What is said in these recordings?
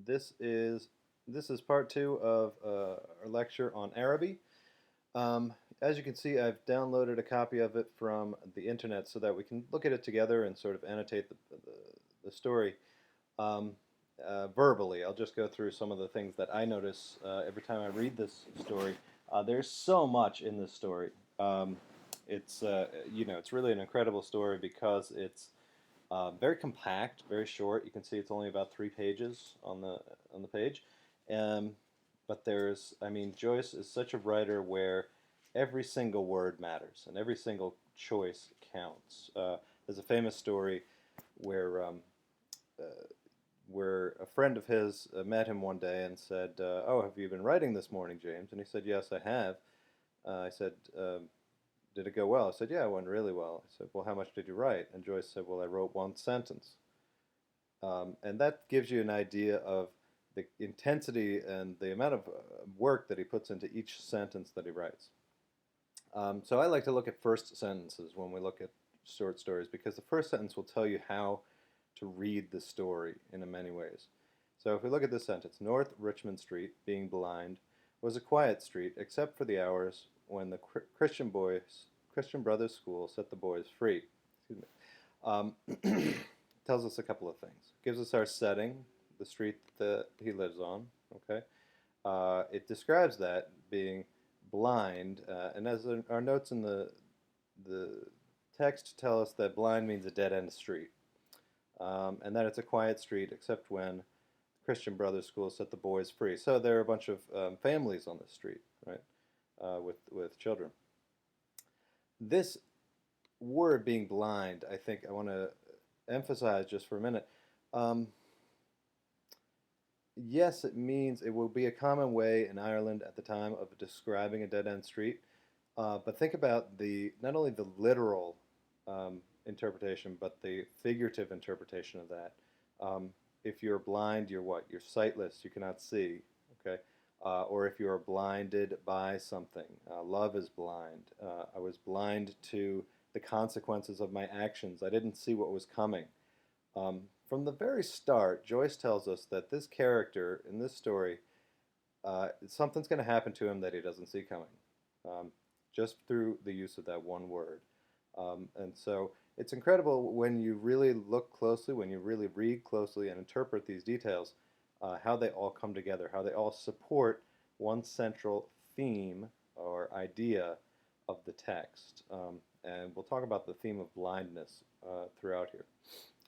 This is this is part two of our lecture on Araby. As you can see, I've downloaded a copy of it from the internet so that we can look at it together and sort of annotate the story verbally. I'll just go through some of the things that I notice every time I read this story. There's so much in this story. It's really an incredible story because it's very compact, very short. You can see it's only about 3 pages on the page, um, but Joyce is such a writer where every single word matters and every single choice counts. There's a famous story where uh, where a friend of his met him one day and said, "Oh, have you been writing this morning, James?" And he said, "Yes, I have." I said, "Did it go well?" I said, "Yeah, it went really well." I said, "Well, how much did you write?" And Joyce said, "Well, I wrote one sentence." And that gives you an idea of the intensity and the amount of work that he puts into each sentence that he writes. So I like to look at first sentences when we look at short stories because the first sentence will tell you how to read the story in many ways. So if we look at this sentence, North Richmond Street, being blind, was a quiet street except for the hours when the Christian Brothers School set the boys free. Excuse me. Um, tells us a couple of things. Gives us our setting, the street that he lives on. Okay. It describes that being blind, and as our notes in the text tell us that blind means a dead end street, and that it's a quiet street except when Christian Brothers School set the boys free. So there are a bunch of families on this street, right, with children. This word being blind, I think I want to emphasize just for a minute. Um, yes, it means it will be a common way in Ireland at the time of describing a dead end street. But think about the not only the literal interpretation, but the figurative interpretation of that. If you're blind, you're what? You're sightless. You cannot see. Okay. Or if you are blinded by something, love is blind. I was blind to the consequences of my actions. I didn't see what was coming. From the very start, Joyce tells us that this character in this story, something's going to happen to him that he doesn't see coming, just through the use of that one word. And so it's incredible when you really look closely, when you really read closely and interpret these details, how they all come together, how they all support one central theme or idea of the text. And we'll talk about the theme of blindness throughout here.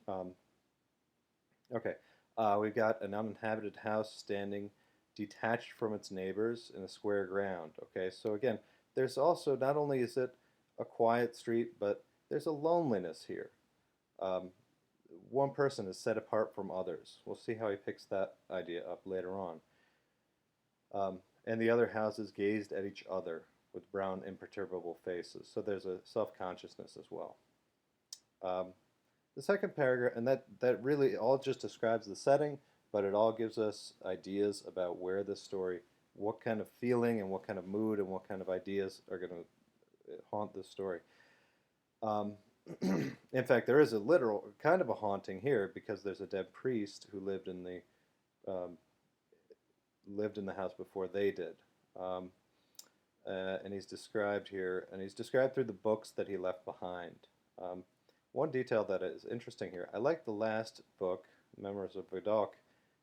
Um, Okay. We've got an uninhabited house standing detached from its neighbors in a square ground. Okay, so again, there's also not only is it a quiet street, but there's a loneliness here. Um, one person is set apart from others. We'll see how he picks that idea up later on. And the other houses gazed at each other with brown, imperturbable faces. So there's a self consciousness as well. Um, the second paragraph, and that really all just describes the setting, but it all gives us ideas about where this story, what kind of feeling and what kind of mood and what kind of ideas are going to haunt this story. Um, in fact, there is a literal kind of a haunting here because there's a dead priest who um, lived in the house before they did. Um, and he's described here, and he's described through the books that he left behind. Um, One detail that is interesting here, I like the last book, Memoirs of Vidocq,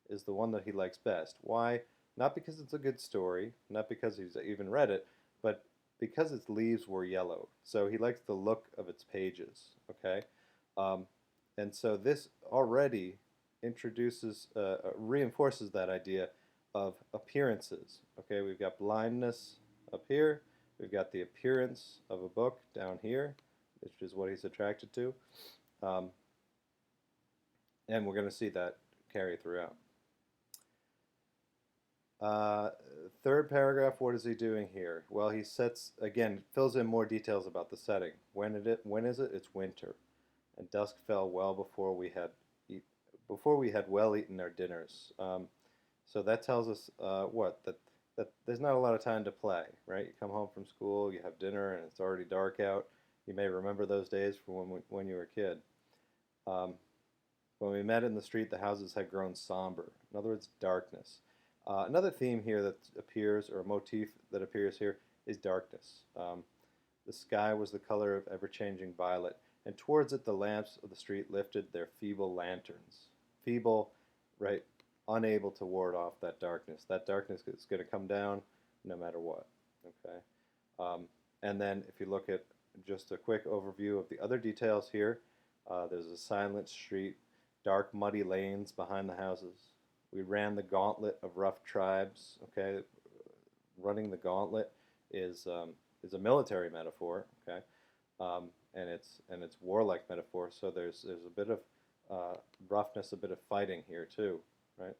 is the one that he likes best. Why? Not because it's a good story, not because he's even read it, but because its leaves were yellow. So he likes the look of its pages, okay? Um, and so this already reinforces that idea of appearances. Okay, we've got blindness up here, we've got the appearance of a book down here, which is what he's attracted to. Um, and we're going to see that carry throughout. Uh, Third paragraph, what is he doing here? Well, he fills in more details about the setting. When is it? It's winter, and dusk fell well before we had well eaten our dinners. So that tells us what that there's not a lot of time to play, right? You come home from school, you have dinner, and it's already dark out. You may remember those days from when you were a kid. Um, When we met in the street, the houses had grown somber. In other words, darkness. Another theme here that appears, or a motif that appears here, is darkness. The sky was the color of ever-changing violet, and towards it the lamps of the street lifted their feeble lanterns. Feeble, right, unable to ward off that darkness. That darkness is going to come down no matter what. Okay, and then if you look at just a quick overview of the other details here, there's a silent street, dark muddy lanes behind the houses. We ran the gauntlet of rough tribes. Okay, running the gauntlet is a military metaphor. Okay, and it's warlike metaphor. So there's a bit of roughness, a bit of fighting here too, right?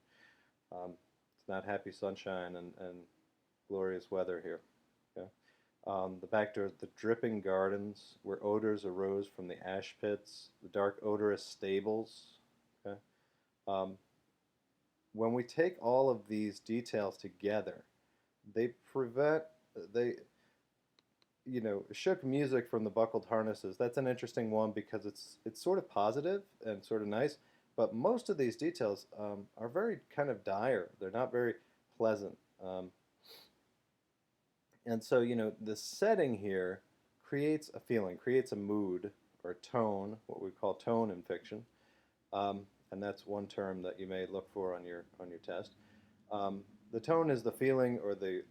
It's not happy sunshine and glorious weather here. Okay? The back door, the dripping gardens where odors arose from the ash pits, the dark odorous stables. Okay? When we take all of these details together, they prevent they shook music from the buckled harnesses. That's an interesting one because it's sort of positive and sort of nice, but most of these details are very kind of dire. They're not very pleasant. And so, the setting here creates a feeling, creates a mood or tone, what we call tone in fiction. And that's one term that you may look for on your test. The tone is the feeling or the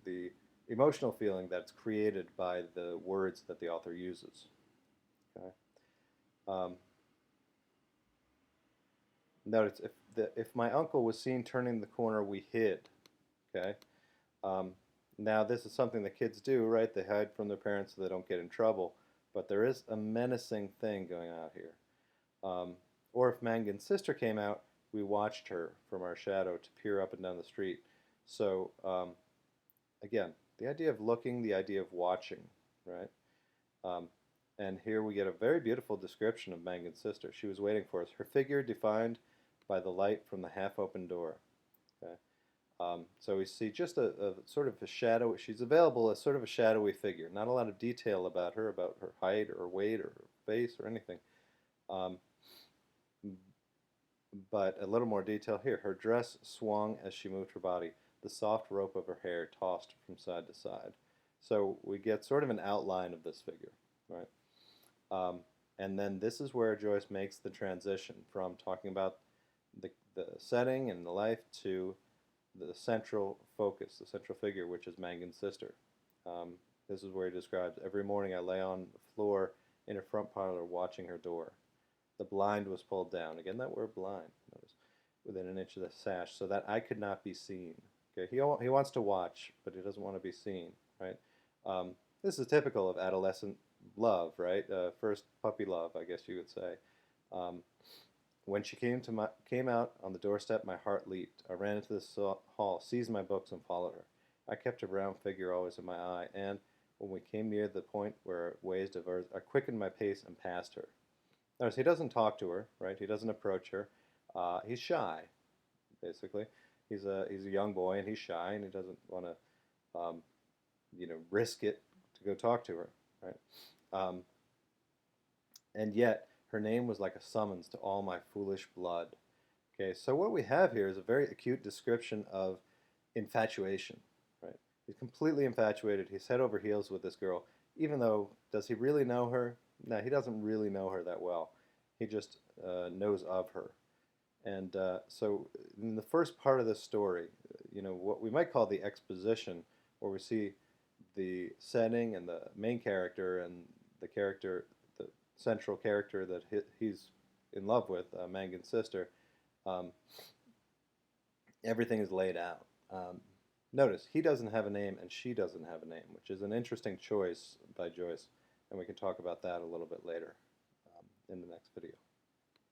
emotional feeling that's created by the words that the author uses. Okay. Notice if my uncle was seen turning the corner, we hid. Okay. Now this is something that kids do, right? They hide from their parents so they don't get in trouble. But there is a menacing thing going on here. Or if Mangan's sister came out, we watched her from our shadow to peer up and down the street. So again, the idea of looking, the idea of watching, right? And here we get a very beautiful description of Mangan's sister. She was waiting for us. Her figure defined by the light from the half-open door. Okay? So we see just a sort of a shadow. She's available as sort of a shadowy figure. Not a lot of detail about her height or weight or her face or anything. But a little more detail here. Her dress swung as she moved her body. The soft rope of her hair tossed from side to side. So we get sort of an outline of this figure, right? And then this is where Joyce makes the transition from talking about the setting and the life to the central focus, the central figure, which is Mangan's sister. This is where he describes, every morning I lay on the floor in her front parlor watching her door. The blind was pulled down. Again, that word blind, notice, within an inch of the sash, so that I could not be seen. Okay, he wants to watch, but he doesn't want to be seen, right? This is typical of adolescent love, right? First puppy love, I guess you would say. When she came out on the doorstep, my heart leaped. I ran into the hall, seized my books, and followed her. I kept her round figure always in my eye, and when we came near the point where ways diverged, I quickened my pace and passed her. Notice he doesn't talk to her, right? He doesn't approach her. He's shy, basically. He's a young boy and he's shy and he doesn't want to, risk it to go talk to her, right? And yet her name was like a summons to all my foolish blood. Okay, so what we have here is a very acute description of infatuation, right? He's completely infatuated. He's head over heels with this girl, even though, does he really know her? No, he doesn't really know her that well. He just knows of her. And so in the first part of this story, what we might call the exposition, where we see the setting and the main character and the central character that he's in love with, Mangan's sister, everything is laid out. Notice, he doesn't have a name and she doesn't have a name, which is an interesting choice by Joyce, and we can talk about that a little bit later in the next video.